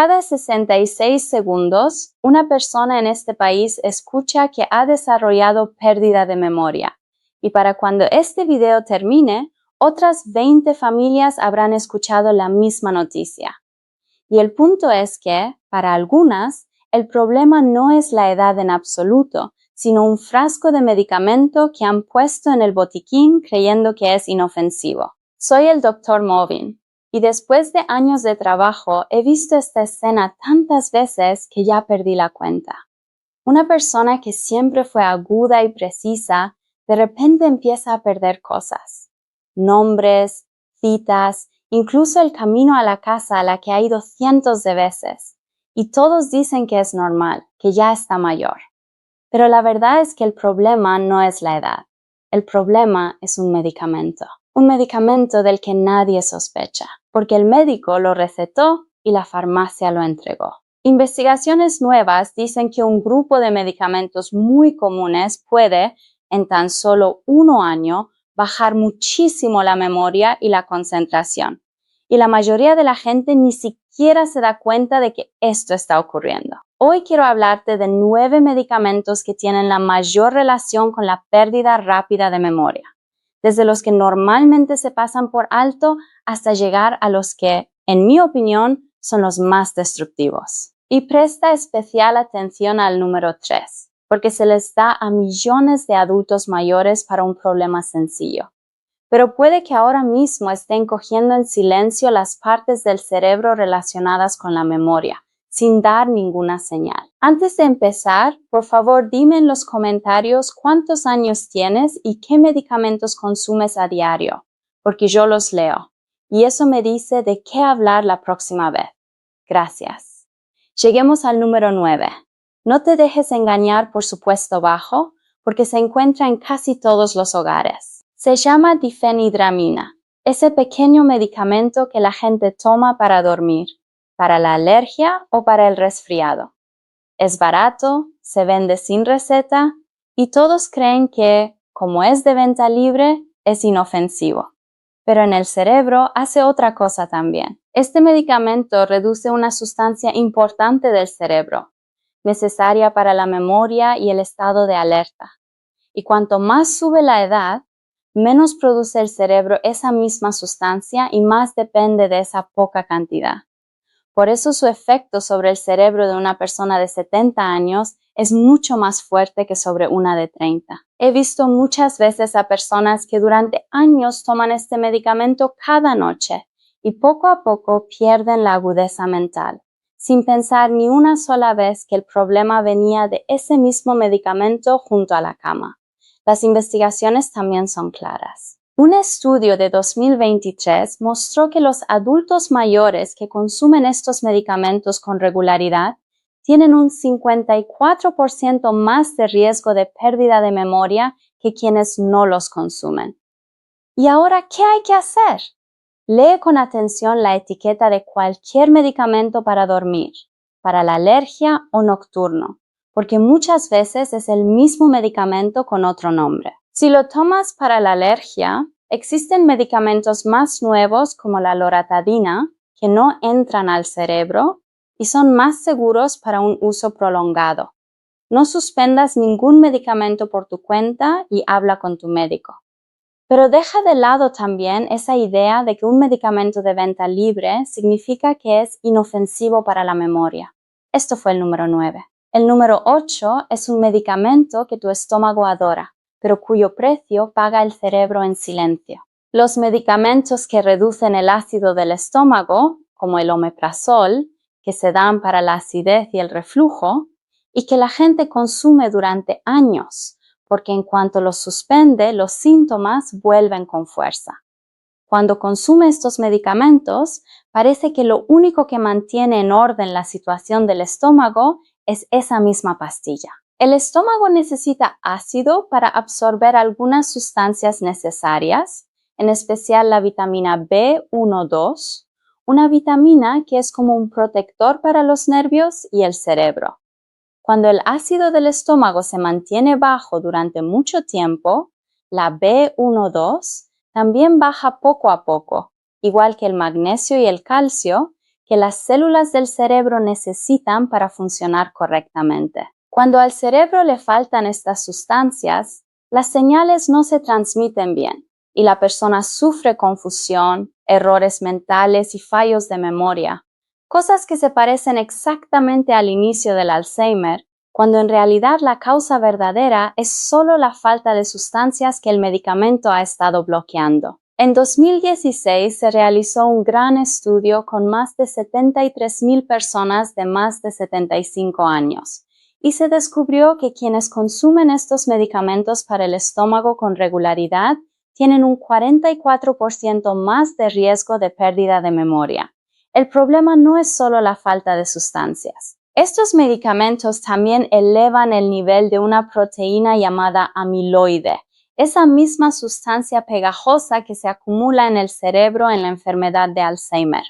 Cada 66 segundos, una persona en este país escucha que ha desarrollado pérdida de memoria. Y para cuando este video termine, otras 20 familias habrán escuchado la misma noticia. Y el punto es que, para algunas, el problema no es la edad en absoluto, sino un frasco de medicamento que han puesto en el botiquín creyendo que es inofensivo. Soy el Dr. Movin, y después de años de trabajo he visto esta escena tantas veces que ya perdí la cuenta. Una persona que siempre fue aguda y precisa, de repente empieza a perder cosas. Nombres, citas, incluso el camino a la casa a la que ha ido cientos de veces. Y todos dicen que es normal, que ya está mayor. Pero la verdad es que el problema no es la edad. El problema es un medicamento. Un medicamento del que nadie sospecha, porque el médico lo recetó y la farmacia lo entregó. Investigaciones nuevas dicen que un grupo de medicamentos muy comunes puede, en tan solo 1 año, bajar muchísimo la memoria y la concentración. Y la mayoría de la gente ni siquiera se da cuenta de que esto está ocurriendo. Hoy quiero hablarte de 9 medicamentos que tienen la mayor relación con la pérdida rápida de memoria, desde los que normalmente se pasan por alto hasta llegar a los que, en mi opinión, son los más destructivos. Y presta especial atención al número 3, porque se les da a millones de adultos mayores para un problema sencillo. Pero puede que ahora mismo estén cogiendo en silencio las partes del cerebro relacionadas con la memoria, sin dar ninguna señal. Antes de empezar, por favor dime en los comentarios cuántos años tienes y qué medicamentos consumes a diario, porque yo los leo, y eso me dice de qué hablar la próxima vez. Gracias. Lleguemos al número 9. No te dejes engañar por su puesto bajo, porque se encuentra en casi todos los hogares. Se llama difenhidramina, ese pequeño medicamento que la gente toma para dormir, para la alergia o para el resfriado. Es barato, se vende sin receta y todos creen que, como es de venta libre, es inofensivo. Pero en el cerebro hace otra cosa también. Este medicamento reduce una sustancia importante del cerebro, necesaria para la memoria y el estado de alerta. Y cuanto más sube la edad, menos produce el cerebro esa misma sustancia y más depende de esa poca cantidad. Por eso su efecto sobre el cerebro de una persona de 70 años es mucho más fuerte que sobre una de 30. He visto muchas veces a personas que durante años toman este medicamento cada noche y poco a poco pierden la agudeza mental, sin pensar ni una sola vez que el problema venía de ese mismo medicamento junto a la cama. Las investigaciones también son claras. Un estudio de 2023 mostró que los adultos mayores que consumen estos medicamentos con regularidad tienen un 54% más de riesgo de pérdida de memoria que quienes no los consumen. ¿Y ahora qué hay que hacer? Lee con atención la etiqueta de cualquier medicamento para dormir, para la alergia o nocturno, porque muchas veces es el mismo medicamento con otro nombre. Si lo tomas para la alergia, existen medicamentos más nuevos como la loratadina que no entran al cerebro y son más seguros para un uso prolongado. No suspendas ningún medicamento por tu cuenta y habla con tu médico. Pero deja de lado también esa idea de que un medicamento de venta libre significa que es inofensivo para la memoria. Esto fue el número 9. El número 8 es un medicamento que tu estómago adora, pero cuyo precio paga el cerebro en silencio. Los medicamentos que reducen el ácido del estómago, como el omeprazol, que se dan para la acidez y el reflujo, y que la gente consume durante años, porque en cuanto los suspende, los síntomas vuelven con fuerza. Cuando consume estos medicamentos, parece que lo único que mantiene en orden la situación del estómago es esa misma pastilla. El estómago necesita ácido para absorber algunas sustancias necesarias, en especial la vitamina B1-2, una vitamina que es como un protector para los nervios y el cerebro. Cuando el ácido del estómago se mantiene bajo durante mucho tiempo, la B1-2 también baja poco a poco, igual que el magnesio y el calcio, que las células del cerebro necesitan para funcionar correctamente. Cuando al cerebro le faltan estas sustancias, las señales no se transmiten bien y la persona sufre confusión, errores mentales y fallos de memoria, cosas que se parecen exactamente al inicio del Alzheimer, cuando en realidad la causa verdadera es solo la falta de sustancias que el medicamento ha estado bloqueando. En 2016 se realizó un gran estudio con más de 73,000 personas de más de 75 años y se descubrió que quienes consumen estos medicamentos para el estómago con regularidad tienen un 44% más de riesgo de pérdida de memoria. El problema no es solo la falta de sustancias. Estos medicamentos también elevan el nivel de una proteína llamada amiloide, esa misma sustancia pegajosa que se acumula en el cerebro en la enfermedad de Alzheimer.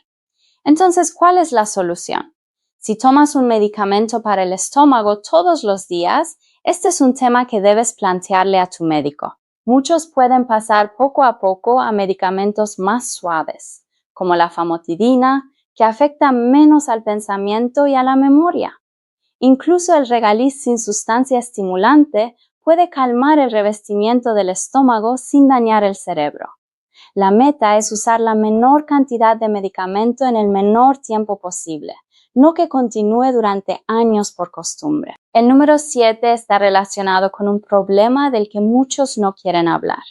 Entonces, ¿cuál es la solución? Si tomas un medicamento para el estómago todos los días, este es un tema que debes plantearle a tu médico. Muchos pueden pasar poco a poco a medicamentos más suaves, como la famotidina, que afecta menos al pensamiento y a la memoria. Incluso el regaliz sin sustancia estimulante puede calmar el revestimiento del estómago sin dañar el cerebro. La meta es usar la menor cantidad de medicamento en el menor tiempo posible, no que continúe durante años por costumbre. El número 7 está relacionado con un problema del que muchos no quieren hablar.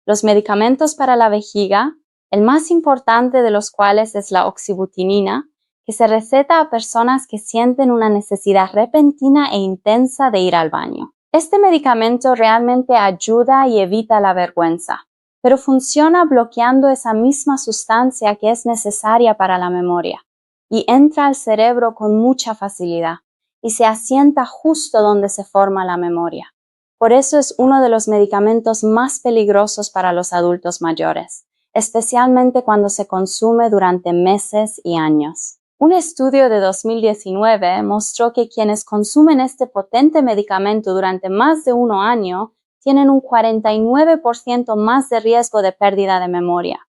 Los medicamentos para la vejiga, el más importante de los cuales es la oxibutinina, que se receta a personas que sienten una necesidad repentina e intensa de ir al baño. Este medicamento realmente ayuda y evita la vergüenza, pero funciona bloqueando esa misma sustancia que es necesaria para la memoria y entra al cerebro con mucha facilidad y se asienta justo donde se forma la memoria. Por eso es uno de los medicamentos más peligrosos para los adultos mayores, especialmente cuando se consume durante meses y años. Un estudio de 2019 mostró que quienes consumen este potente medicamento durante más de 1 año tienen un 49% más de riesgo de pérdida de memoria.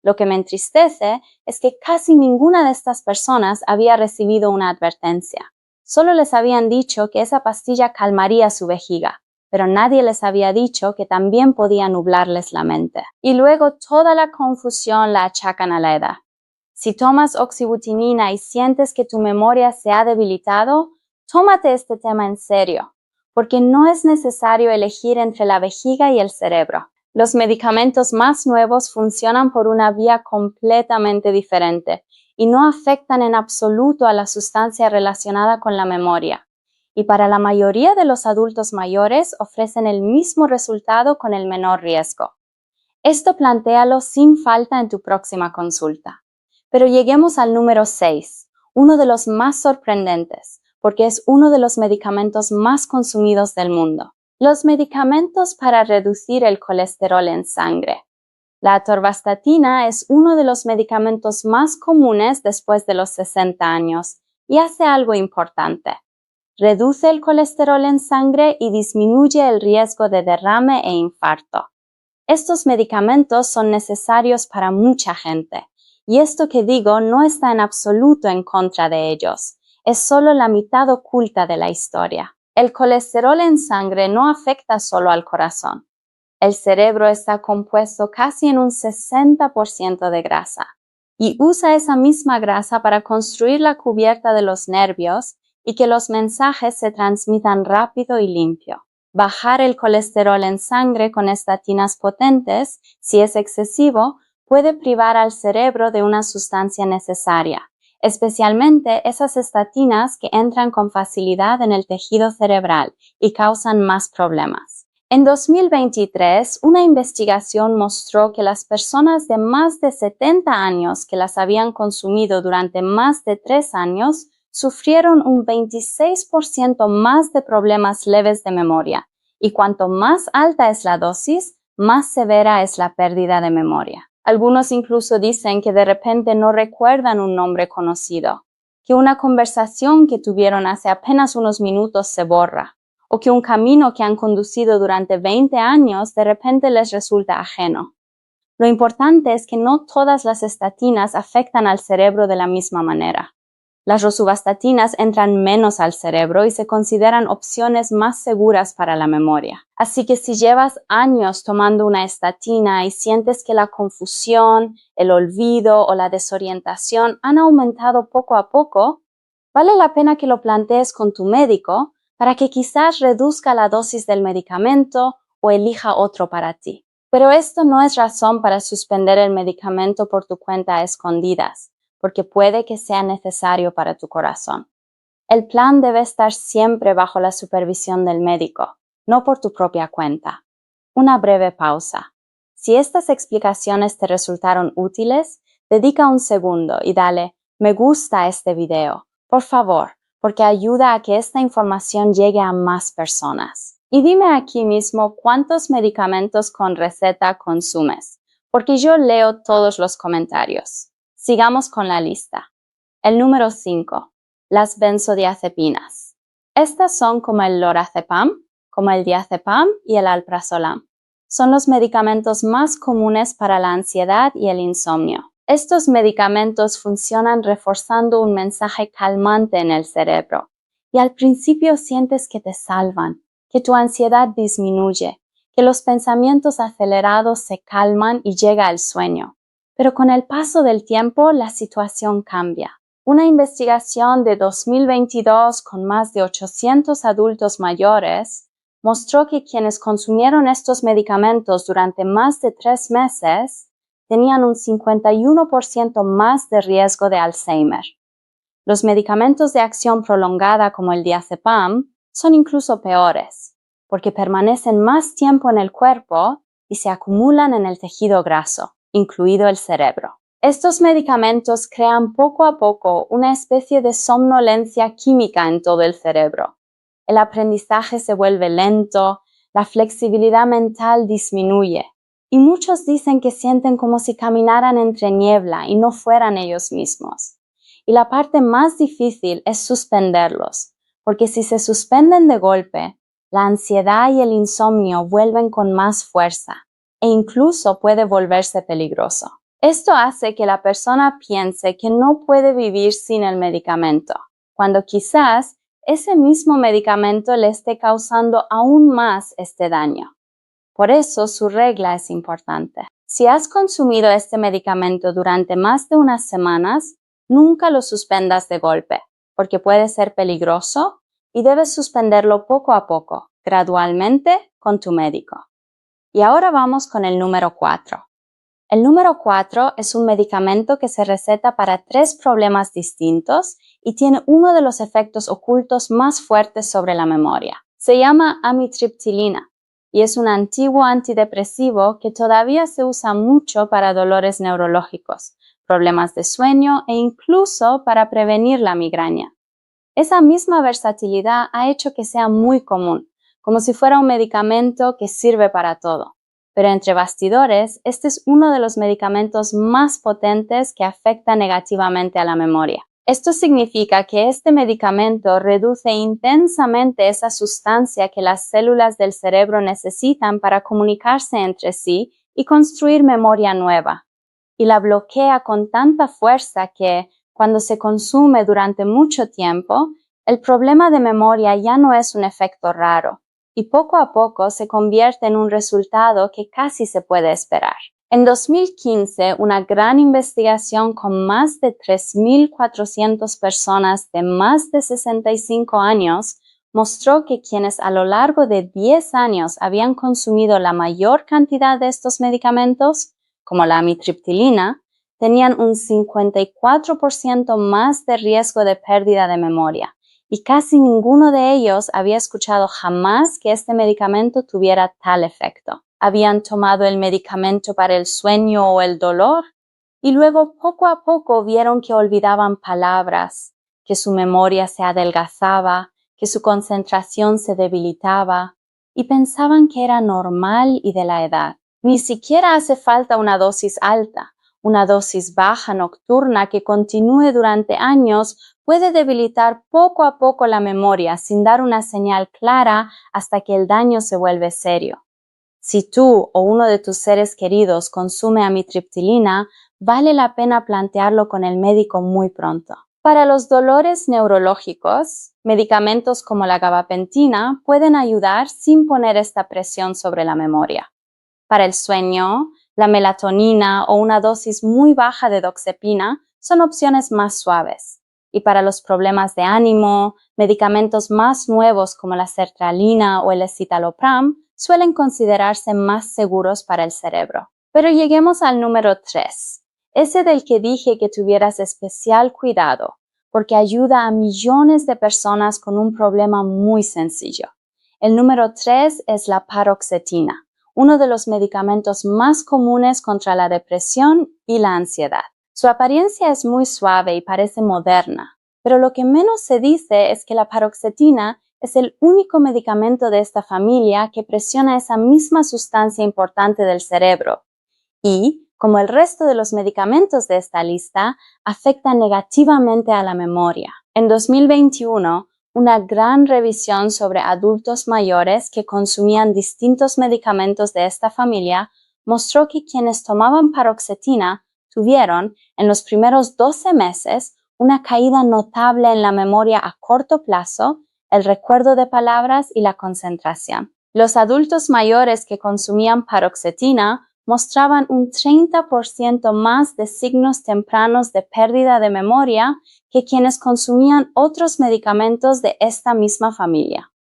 Lo que me entristece es que casi ninguna de estas personas había recibido una advertencia. Solo les habían dicho que esa pastilla calmaría su vejiga, pero nadie les había dicho que también podía nublarles la mente. Y luego toda la confusión la achacan a la edad. Si tomas oxibutinina y sientes que tu memoria se ha debilitado, tómate este tema en serio, porque no es necesario elegir entre la vejiga y el cerebro. Los medicamentos más nuevos funcionan por una vía completamente diferente y no afectan en absoluto a la sustancia relacionada con la memoria. Y para la mayoría de los adultos mayores ofrecen el mismo resultado con el menor riesgo. Esto plantéalo sin falta en tu próxima consulta. Pero lleguemos al número 6, uno de los más sorprendentes, porque es uno de los medicamentos más consumidos del mundo. Los medicamentos para reducir el colesterol en sangre. La atorvastatina es uno de los medicamentos más comunes después de los 60 años y hace algo importante. Reduce el colesterol en sangre y disminuye el riesgo de derrame e infarto. Estos medicamentos son necesarios para mucha gente. Y esto que digo no está en absoluto en contra de ellos, es solo la mitad oculta de la historia. El colesterol en sangre no afecta solo al corazón. El cerebro está compuesto casi en un 60% de grasa y usa esa misma grasa para construir la cubierta de los nervios y que los mensajes se transmitan rápido y limpio. Bajar el colesterol en sangre con estatinas potentes, si es excesivo, puede privar al cerebro de una sustancia necesaria, especialmente esas estatinas que entran con facilidad en el tejido cerebral y causan más problemas. En 2023, una investigación mostró que las personas de más de 70 años que las habían consumido durante más de 3 años sufrieron un 26% más de problemas leves de memoria, y cuanto más alta es la dosis, más severa es la pérdida de memoria. Algunos incluso dicen que de repente no recuerdan un nombre conocido, que una conversación que tuvieron hace apenas unos minutos se borra, o que un camino que han conducido durante 20 años de repente les resulta ajeno. Lo importante es que no todas las estatinas afectan al cerebro de la misma manera. Las rosuvastatina entran menos al cerebro y se consideran opciones más seguras para la memoria. Así que si llevas años tomando una estatina y sientes que la confusión, el olvido o la desorientación han aumentado poco a poco, vale la pena que lo plantees con tu médico para que quizás reduzca la dosis del medicamento o elija otro para ti. Pero esto no es razón para suspender el medicamento por tu cuenta a escondidas, porque puede que sea necesario para tu corazón. El plan debe estar siempre bajo la supervisión del médico, no por tu propia cuenta. Una breve pausa. Si estas explicaciones te resultaron útiles, dedica un segundo y dale me gusta a este video, por favor, porque ayuda a que esta información llegue a más personas. Y dime aquí mismo cuántos medicamentos con receta consumes, porque yo leo todos los comentarios. Sigamos con la lista. El número 5. Las benzodiazepinas. Estas son como el lorazepam, como el diazepam y el alprazolam. Son los medicamentos más comunes para la ansiedad y el insomnio. Estos medicamentos funcionan reforzando un mensaje calmante en el cerebro, y al principio sientes que te salvan, que tu ansiedad disminuye, que los pensamientos acelerados se calman y llega el sueño. Pero con el paso del tiempo, la situación cambia. Una investigación de 2022 con más de 800 adultos mayores mostró que quienes consumieron estos medicamentos durante más de 3 meses tenían un 51% más de riesgo de Alzheimer. Los medicamentos de acción prolongada como el diazepam son incluso peores, porque permanecen más tiempo en el cuerpo y se acumulan en el tejido graso, incluido el cerebro. Estos medicamentos crean poco a poco una especie de somnolencia química en todo el cerebro. El aprendizaje se vuelve lento, la flexibilidad mental disminuye, y muchos dicen que sienten como si caminaran entre niebla y no fueran ellos mismos. Y la parte más difícil es suspenderlos, porque si se suspenden de golpe, la ansiedad y el insomnio vuelven con más fuerza e incluso puede volverse peligroso. Esto hace que la persona piense que no puede vivir sin el medicamento, cuando quizás ese mismo medicamento le esté causando aún más este daño. Por eso su regla es importante. Si has consumido este medicamento durante más de unas semanas, nunca lo suspendas de golpe, porque puede ser peligroso y debes suspenderlo poco a poco, gradualmente con tu médico. Y ahora vamos con el número 4. El número 4 es un medicamento que se receta para 3 problemas distintos y tiene uno de los efectos ocultos más fuertes sobre la memoria. Se llama amitriptilina y es un antiguo antidepresivo que todavía se usa mucho para dolores neurológicos, problemas de sueño e incluso para prevenir la migraña. Esa misma versatilidad ha hecho que sea muy común, como si fuera un medicamento que sirve para todo. Pero entre bastidores, este es uno de los medicamentos más potentes que afecta negativamente a la memoria. Esto significa que este medicamento reduce intensamente esa sustancia que las células del cerebro necesitan para comunicarse entre sí y construir memoria nueva, y la bloquea con tanta fuerza que, cuando se consume durante mucho tiempo, el problema de memoria ya no es un efecto raro, y poco a poco se convierte en un resultado que casi se puede esperar. En 2015, una gran investigación con más de 3.400 personas de más de 65 años mostró que quienes a lo largo de 10 años habían consumido la mayor cantidad de estos medicamentos, como la amitriptilina, tenían un 54% más de riesgo de pérdida de memoria. Y casi ninguno de ellos había escuchado jamás que este medicamento tuviera tal efecto. Habían tomado el medicamento para el sueño o el dolor y luego poco a poco vieron que olvidaban palabras, que su memoria se adelgazaba, que su concentración se debilitaba y pensaban que era normal y de la edad. Ni siquiera hace falta una dosis alta. Una dosis baja nocturna que continúe durante años puede debilitar poco a poco la memoria sin dar una señal clara hasta que el daño se vuelve serio. Si tú o uno de tus seres queridos consume amitriptilina, vale la pena plantearlo con el médico muy pronto. Para los dolores neurológicos, medicamentos como la gabapentina pueden ayudar sin poner esta presión sobre la memoria. Para el sueño, la melatonina o una dosis muy baja de doxepina son opciones más suaves. Y para los problemas de ánimo, medicamentos más nuevos como la sertralina o el escitalopram suelen considerarse más seguros para el cerebro. Pero lleguemos al número 3, ese del que dije que tuvieras especial cuidado, porque ayuda a millones de personas con un problema muy sencillo. El número 3 es la paroxetina, uno de los medicamentos más comunes contra la depresión y la ansiedad. Su apariencia es muy suave y parece moderna, pero lo que menos se dice es que la paroxetina es el único medicamento de esta familia que presiona esa misma sustancia importante del cerebro y, como el resto de los medicamentos de esta lista, afecta negativamente a la memoria. En 2021, una gran revisión sobre adultos mayores que consumían distintos medicamentos de esta familia mostró que quienes tomaban paroxetina tuvieron, en los primeros 12 meses, una caída notable en la memoria a corto plazo, el recuerdo de palabras y la concentración. Los adultos mayores que consumían paroxetina mostraban un 30% más de signos tempranos de pérdida de memoria que quienes consumían otros medicamentos de esta misma familia.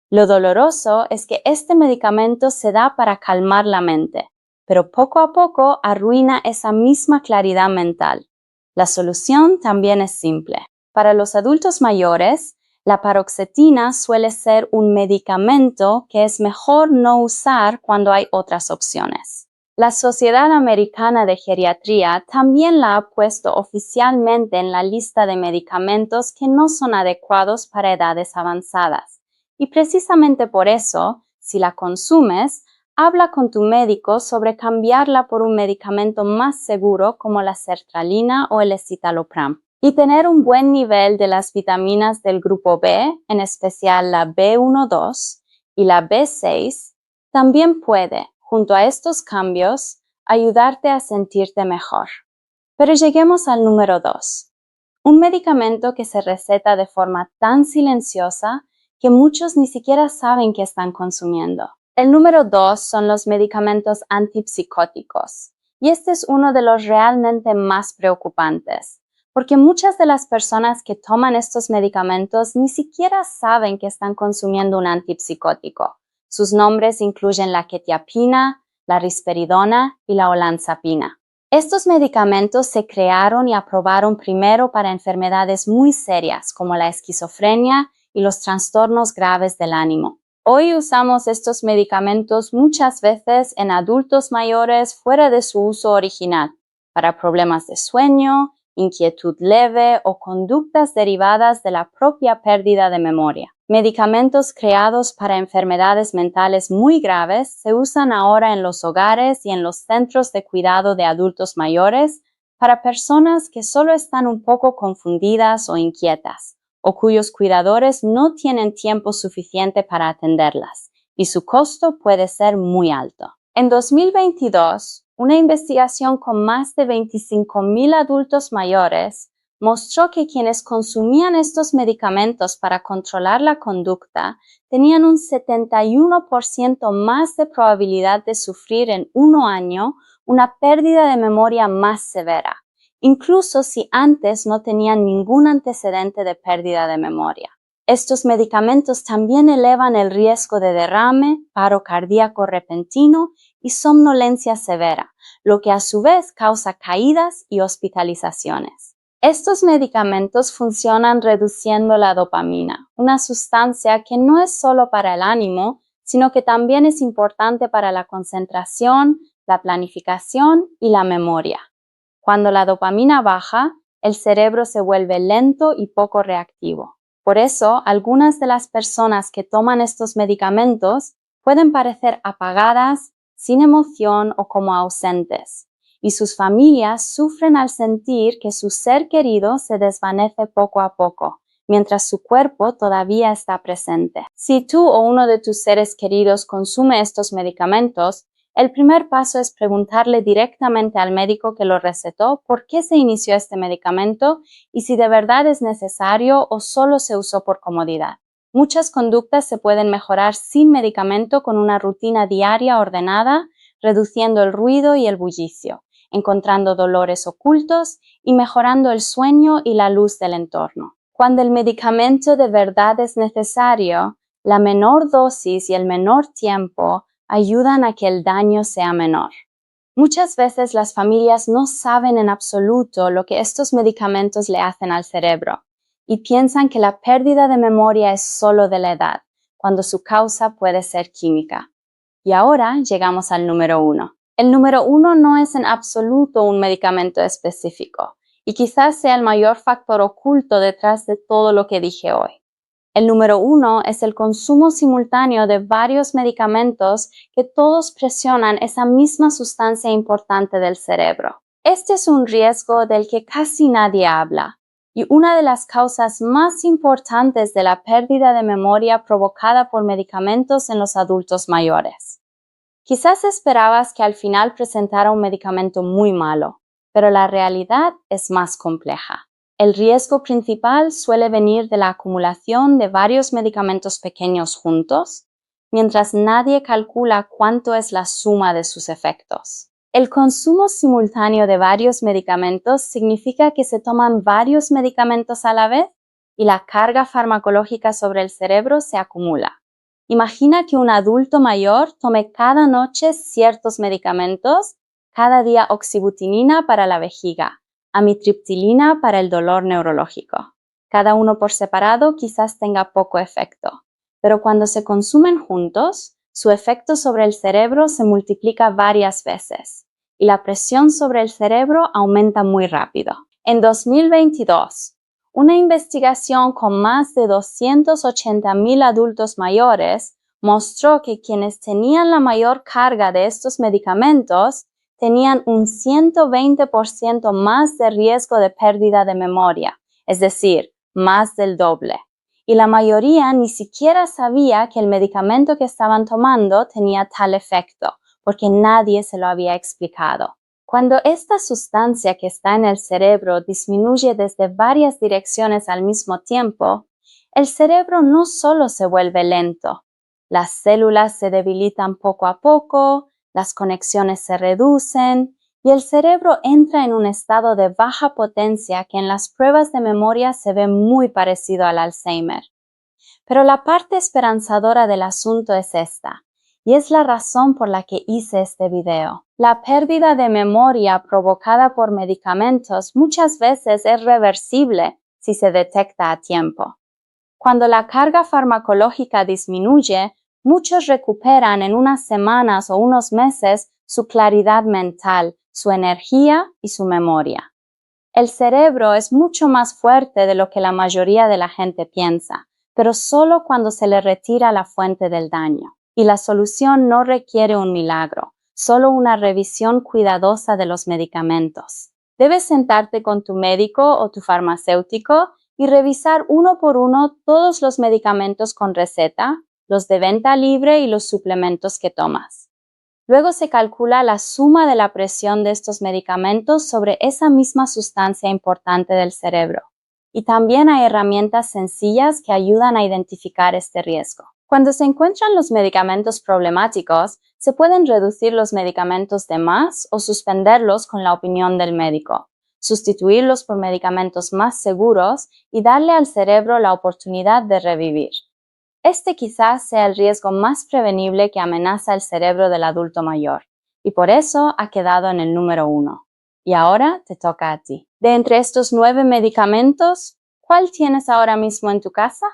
Lo doloroso es que este medicamento se da para calmar la mente, pero poco a poco arruina esa misma claridad mental. La solución también es simple. Para los adultos mayores, la paroxetina suele ser un medicamento que es mejor no usar cuando hay otras opciones. La Sociedad Americana de Geriatría también la ha puesto oficialmente en la lista de medicamentos que no son adecuados para edades avanzadas. Y precisamente por eso, si la consumes, habla con tu médico sobre cambiarla por un medicamento más seguro como la sertralina o el escitalopram. Y tener un buen nivel de las vitaminas del grupo B, en especial la B1-2 y la B6, también puede, junto a estos cambios, ayudarte a sentirte mejor. Pero lleguemos al número 2, un medicamento que se receta de forma tan silenciosa que muchos ni siquiera saben que están consumiendo. El número 2 son los medicamentos antipsicóticos, y este es uno de los realmente más preocupantes, porque muchas de las personas que toman estos medicamentos ni siquiera saben que están consumiendo un antipsicótico. Sus nombres incluyen la quetiapina, la risperidona y la olanzapina. Estos medicamentos se crearon y aprobaron primero para enfermedades muy serias como la esquizofrenia y los trastornos graves del ánimo. Hoy usamos estos medicamentos muchas veces en adultos mayores fuera de su uso original, para problemas de sueño, inquietud leve o conductas derivadas de la propia pérdida de memoria. Medicamentos creados para enfermedades mentales muy graves se usan ahora en los hogares y en los centros de cuidado de adultos mayores para personas que solo están un poco confundidas o inquietas, o cuyos cuidadores no tienen tiempo suficiente para atenderlas, y su costo puede ser muy alto. En 2022, una investigación con más de 25,000 adultos mayores mostró que quienes consumían estos medicamentos para controlar la conducta tenían un 71% más de probabilidad de sufrir en 1 año una pérdida de memoria más severa, incluso si antes no tenían ningún antecedente de pérdida de memoria. Estos medicamentos también elevan el riesgo de derrame, paro cardíaco repentino y somnolencia severa, lo que a su vez causa caídas y hospitalizaciones. Estos medicamentos funcionan reduciendo la dopamina, una sustancia que no es solo para el ánimo, sino que también es importante para la concentración, la planificación y la memoria. Cuando la dopamina baja, el cerebro se vuelve lento y poco reactivo. Por eso, algunas de las personas que toman estos medicamentos pueden parecer apagadas, sin emoción o como ausentes, y sus familias sufren al sentir que su ser querido se desvanece poco a poco, mientras su cuerpo todavía está presente. Si tú o uno de tus seres queridos consume estos medicamentos, el primer paso es preguntarle directamente al médico que lo recetó por qué se inició este medicamento y si de verdad es necesario o solo se usó por comodidad. Muchas conductas se pueden mejorar sin medicamento con una rutina diaria ordenada, reduciendo el ruido y el bullicio, encontrando dolores ocultos y mejorando el sueño y la luz del entorno. Cuando el medicamento de verdad es necesario, la menor dosis y el menor tiempo ayudan a que el daño sea menor. Muchas veces las familias no saben en absoluto lo que estos medicamentos le hacen al cerebro y piensan que la pérdida de memoria es solo de la edad, cuando su causa puede ser química. Y ahora llegamos al número 1. El número 1 no es en absoluto un medicamento específico y quizás sea el mayor factor oculto detrás de todo lo que dije hoy. El número 1 es el consumo simultáneo de varios medicamentos que todos presionan esa misma sustancia importante del cerebro. Este es un riesgo del que casi nadie habla y una de las causas más importantes de la pérdida de memoria provocada por medicamentos en los adultos mayores. Quizás esperabas que al final presentara un medicamento muy malo, pero la realidad es más compleja. El riesgo principal suele venir de la acumulación de varios medicamentos pequeños juntos, mientras nadie calcula cuánto es la suma de sus efectos. El consumo simultáneo de varios medicamentos significa que se toman varios medicamentos a la vez y la carga farmacológica sobre el cerebro se acumula. Imagina que un adulto mayor tome cada noche ciertos medicamentos, cada día oxibutinina para la vejiga, amitriptilina para el dolor neurológico. Cada uno por separado quizás tenga poco efecto, pero cuando se consumen juntos, su efecto sobre el cerebro se multiplica varias veces y la presión sobre el cerebro aumenta muy rápido. En 2022, una investigación con más de 280,000 adultos mayores mostró que quienes tenían la mayor carga de estos medicamentos tenían un 120% más de riesgo de pérdida de memoria, es decir, más del doble. Y la mayoría ni siquiera sabía que el medicamento que estaban tomando tenía tal efecto, porque nadie se lo había explicado. Cuando esta sustancia que está en el cerebro disminuye desde varias direcciones al mismo tiempo, el cerebro no solo se vuelve lento, las células se debilitan poco a poco, las conexiones se reducen y el cerebro entra en un estado de baja potencia que en las pruebas de memoria se ve muy parecido al Alzheimer. Pero la parte esperanzadora del asunto es esta, y es la razón por la que hice este video. La pérdida de memoria provocada por medicamentos muchas veces es reversible si se detecta a tiempo. Cuando la carga farmacológica disminuye, muchos recuperan en unas semanas o unos meses su claridad mental, su energía y su memoria. El cerebro es mucho más fuerte de lo que la mayoría de la gente piensa, pero solo cuando se le retira la fuente del daño. Y la solución no requiere un milagro, solo una revisión cuidadosa de los medicamentos. Debes sentarte con tu médico o tu farmacéutico y revisar uno por uno todos los medicamentos con receta, los de venta libre y los suplementos que tomas. Luego se calcula la suma de la presión de estos medicamentos sobre esa misma sustancia importante del cerebro. Y también hay herramientas sencillas que ayudan a identificar este riesgo. Cuando se encuentran los medicamentos problemáticos, se pueden reducir los medicamentos de más o suspenderlos con la opinión del médico, sustituirlos por medicamentos más seguros y darle al cerebro la oportunidad de revivir. Este quizás sea el riesgo más prevenible que amenaza el cerebro del adulto mayor, y por eso ha quedado en el número 1. Y ahora te toca a ti. De entre estos 9 medicamentos, ¿cuál tienes ahora mismo en tu casa?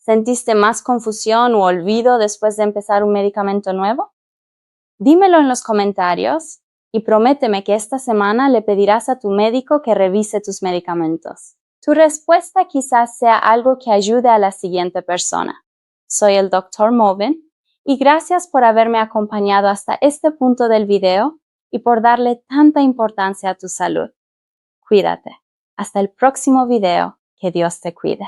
¿Sentiste más confusión u olvido después de empezar un medicamento nuevo? Dímelo en los comentarios y prométeme que esta semana le pedirás a tu médico que revise tus medicamentos. Tu respuesta quizás sea algo que ayude a la siguiente persona. Soy el Dr. Movin y gracias por haberme acompañado hasta este punto del video y por darle tanta importancia a tu salud. Cuídate. Hasta el próximo video. Que Dios te cuide.